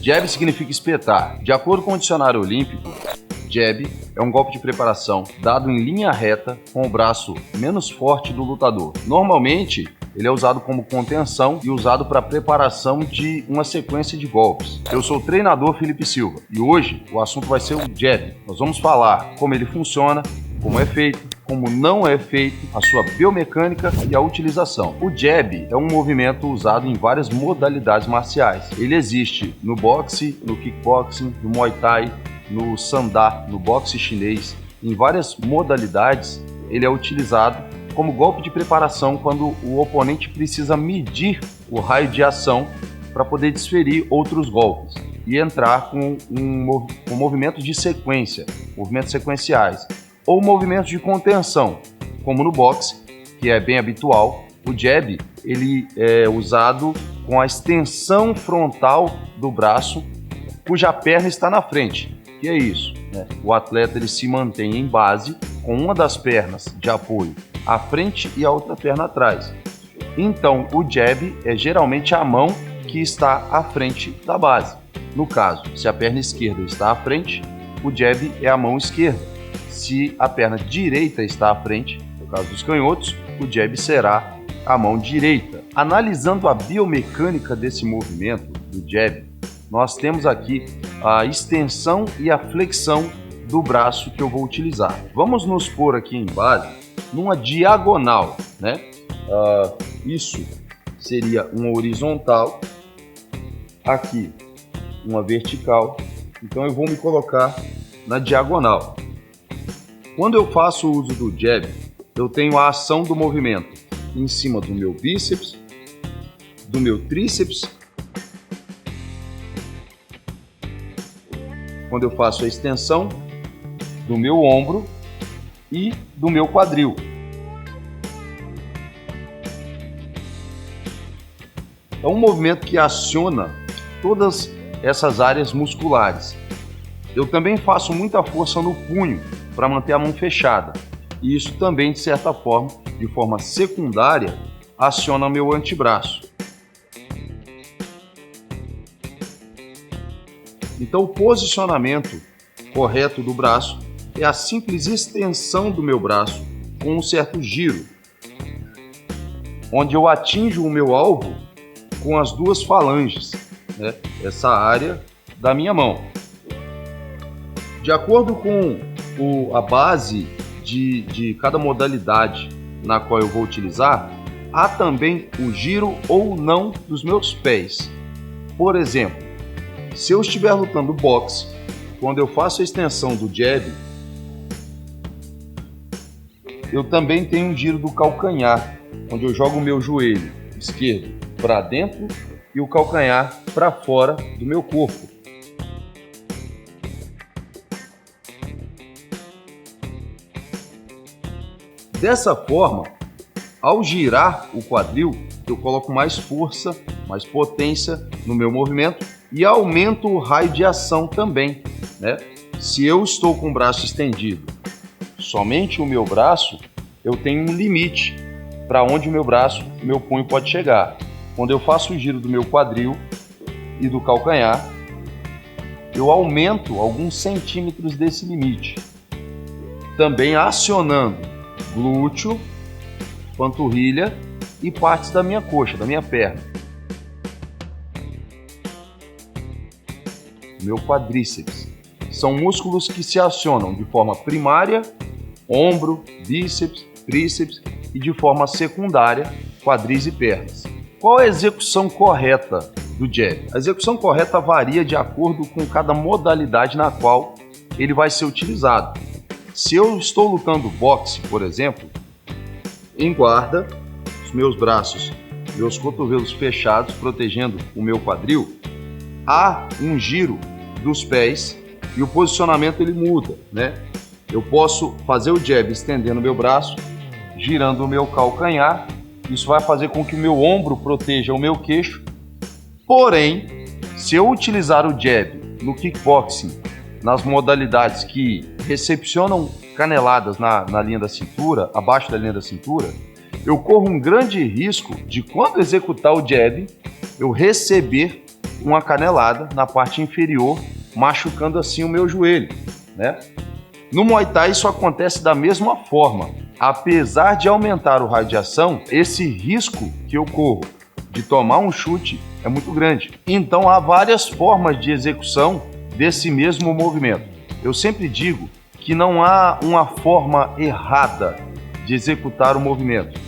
Jab significa espetar. De acordo com o dicionário olímpico, jab é um golpe de preparação dado em linha reta com o braço menos forte do lutador. Normalmente, ele é usado como contenção e usado para preparação de uma sequência de golpes. Eu sou o treinador Felipe Silva e hoje o assunto vai ser o jab. Nós vamos falar como ele funciona, como é feito, como não é feito, a sua biomecânica e a utilização. O jab é um movimento usado em várias modalidades marciais. Ele existe no boxe, no kickboxing, no muay thai, no sandá, no boxe chinês. Em várias modalidades, ele é utilizado como golpe de preparação quando o oponente precisa medir o raio de ação para poder desferir outros golpes e entrar com movimentos de sequência, movimentos sequenciais, ou movimentos de contenção, como no boxe, que é bem habitual. O jab ele é usado com a extensão frontal do braço, cuja perna está na frente. Que é isso, né? O atleta ele se mantém em base com uma das pernas de apoio à frente e a outra perna atrás. Então, o jab é geralmente a mão que está à frente da base. No caso, se a perna esquerda está à frente, o jab é a mão esquerda. Se a perna direita está à frente, no caso dos canhotos, o jab será a mão direita. Analisando a biomecânica desse movimento do jab, nós temos aqui a extensão e a flexão do braço que eu vou utilizar. Vamos nos pôr aqui em base numa diagonal, né? Isso seria uma horizontal, aqui uma vertical, então eu vou me colocar na diagonal. Quando eu faço o uso do jab, eu tenho a ação do movimento em cima do meu bíceps, do meu tríceps. Quando eu faço a extensão do meu ombro e do meu quadril. É um movimento que aciona todas essas áreas musculares. Eu também faço muita força no punho para manter a mão fechada. E isso também, de certa forma, de forma secundária, aciona meu antebraço. Então, o posicionamento correto do braço é a simples extensão do meu braço com um certo giro, onde eu atinjo o meu alvo com as duas falanges, né? Essa área da minha mão. De acordo com a base de cada modalidade na qual eu vou utilizar, há também o giro ou não dos meus pés. Por exemplo, se eu estiver lutando boxe, quando eu faço a extensão do jab, eu também tenho um giro do calcanhar, onde eu jogo o meu joelho esquerdo para dentro e o calcanhar para fora do meu corpo. Dessa forma, ao girar o quadril, eu coloco mais força, mais potência no meu movimento e aumento o raio de ação também, né? Se eu estou com o braço estendido, somente o meu braço, eu tenho um limite para onde o meu punho pode chegar. Quando eu faço o giro do meu quadril e do calcanhar, eu aumento alguns centímetros desse limite, também acionando glúteo, panturrilha e partes da minha coxa, da minha perna. Meu quadríceps. São músculos que se acionam de forma primária, ombro, bíceps, tríceps, e de forma secundária, quadris e pernas. Qual é a execução correta do jab? A execução correta varia de acordo com cada modalidade na qual ele vai ser utilizado. Se eu estou lutando boxe, por exemplo, em guarda, os meus braços, meus cotovelos fechados, protegendo o meu quadril, há um giro dos pés e o posicionamento ele muda, né? Eu posso fazer o jab estendendo o meu braço, girando o meu calcanhar. Isso vai fazer com que o meu ombro proteja o meu queixo. Porém, se eu utilizar o jab no kickboxing, nas modalidades que recepcionam caneladas na linha da cintura, abaixo da linha da cintura, eu corro um grande risco de, quando executar o jab, eu receber uma canelada na parte inferior, machucando assim o meu joelho, né? No Muay Thai isso acontece da mesma forma. Apesar de aumentar o raio de ação, esse risco que eu corro de tomar um chute é muito grande. Então há várias formas de execução desse mesmo movimento. Eu sempre digo que não há uma forma errada de executar o movimento.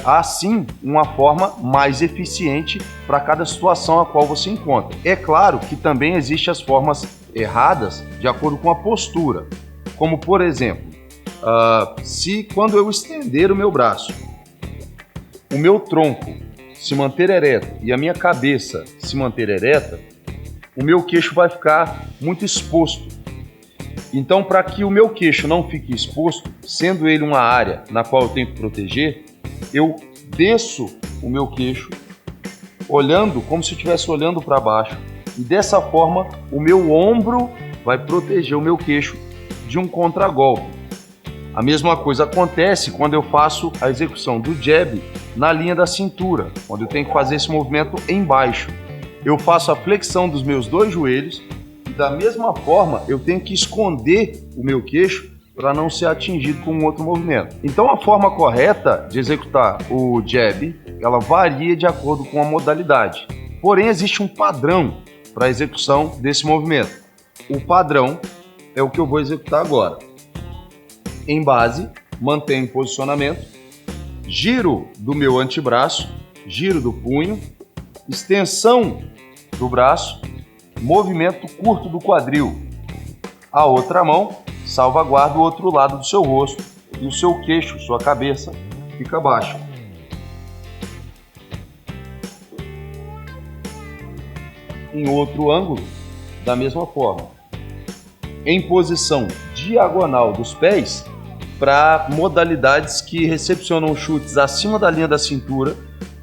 Há sim uma forma mais eficiente para cada situação a qual você encontra. É claro que também existem as formas erradas de acordo com a postura. Como por exemplo, se quando eu estender o meu braço, o meu tronco se manter ereto e a minha cabeça se manter ereta, o meu queixo vai ficar muito exposto. Então, para que o meu queixo não fique exposto, sendo ele uma área na qual eu tenho que proteger, eu desço o meu queixo, olhando como se eu estivesse olhando para baixo, e dessa forma o meu ombro vai proteger o meu queixo de um contragolpe. A mesma coisa acontece quando eu faço a execução do jab na linha da cintura, quando eu tenho que fazer esse movimento embaixo. Eu faço a flexão dos meus dois joelhos e da mesma forma eu tenho que esconder o meu queixo para não ser atingido com um outro movimento. Então a forma correta de executar o jab, ela varia de acordo com a modalidade. Porém existe um padrão para a execução desse movimento. O padrão é o que eu vou executar agora. Em base, mantenho o posicionamento, giro do meu antebraço, giro do punho, extensão do braço, movimento curto do quadril. A outra mão salvaguarda o outro lado do seu rosto e o seu queixo, sua cabeça, fica baixo. Em outro ângulo, da mesma forma. Em posição diagonal dos pés, para modalidades que recepcionam chutes acima da linha da cintura,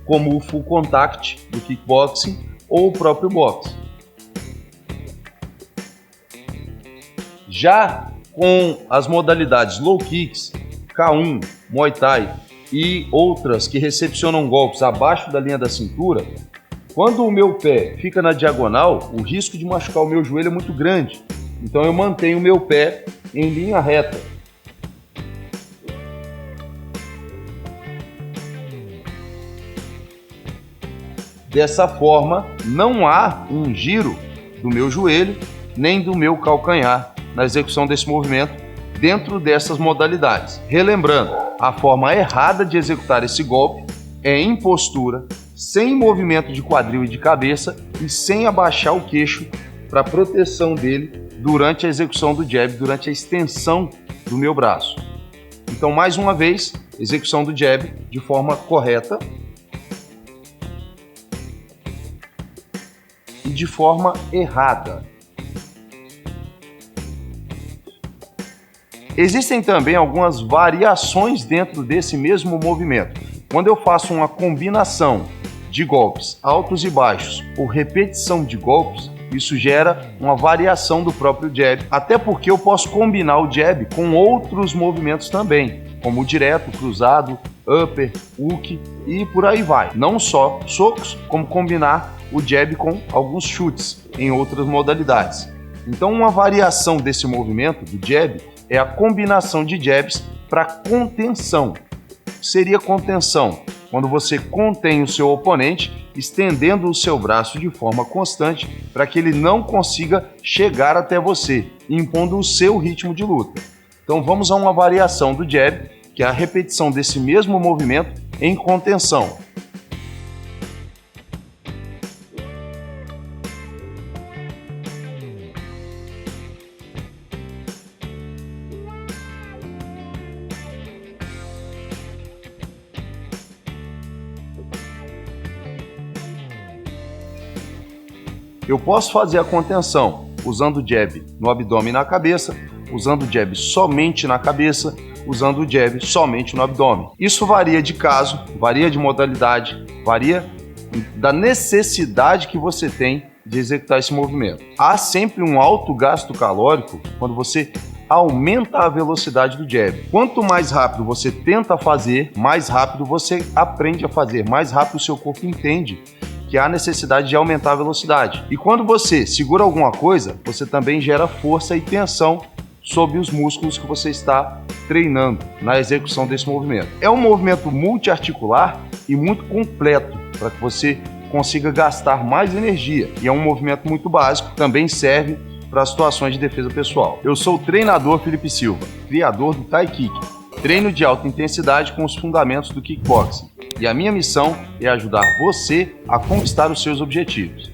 como o full contact do kickboxing ou o próprio boxe. Já com as modalidades low kicks, K1, Muay Thai e outras que recepcionam golpes abaixo da linha da cintura, quando o meu pé fica na diagonal, o risco de machucar o meu joelho é muito grande. Então eu mantenho o meu pé em linha reta. Dessa forma, não há um giro do meu joelho nem do meu calcanhar na execução desse movimento dentro dessas modalidades. Relembrando, a forma errada de executar esse golpe é em postura, sem movimento de quadril e de cabeça e sem abaixar o queixo para proteção dele durante a execução do jab, durante a extensão do meu braço. Então, mais uma vez, execução do jab de forma correta e de forma errada. Existem também algumas variações dentro desse mesmo movimento. Quando eu faço uma combinação de golpes altos e baixos ou repetição de golpes, isso gera uma variação do próprio jab, até porque eu posso combinar o jab com outros movimentos também, como o direto, cruzado, upper, hook e por aí vai. Não só socos, como combinar o jab com alguns chutes em outras modalidades. Então uma variação desse movimento, do jab, é a combinação de jabs para contenção. Seria contenção quando você contém o seu oponente, estendendo o seu braço de forma constante para que ele não consiga chegar até você, impondo o seu ritmo de luta. Então vamos a uma variação do jab, que é a repetição desse mesmo movimento em contenção. Eu posso fazer a contenção usando o jab no abdômen e na cabeça, usando o jab somente na cabeça, usando o jab somente no abdômen. Isso varia de caso, varia de modalidade, varia da necessidade que você tem de executar esse movimento. Há sempre um alto gasto calórico quando você aumenta a velocidade do jab. Quanto mais rápido você tenta fazer, mais rápido você aprende a fazer, mais rápido o seu corpo entende que há necessidade de aumentar a velocidade. E quando você segura alguma coisa, você também gera força e tensão sobre os músculos que você está treinando na execução desse movimento. É um movimento multiarticular e muito completo para que você consiga gastar mais energia. E é um movimento muito básico, também serve para situações de defesa pessoal. Eu sou o treinador Felipe Silva, criador do Thai Kick, treino de alta intensidade com os fundamentos do kickboxing. E a minha missão é ajudar você a conquistar os seus objetivos.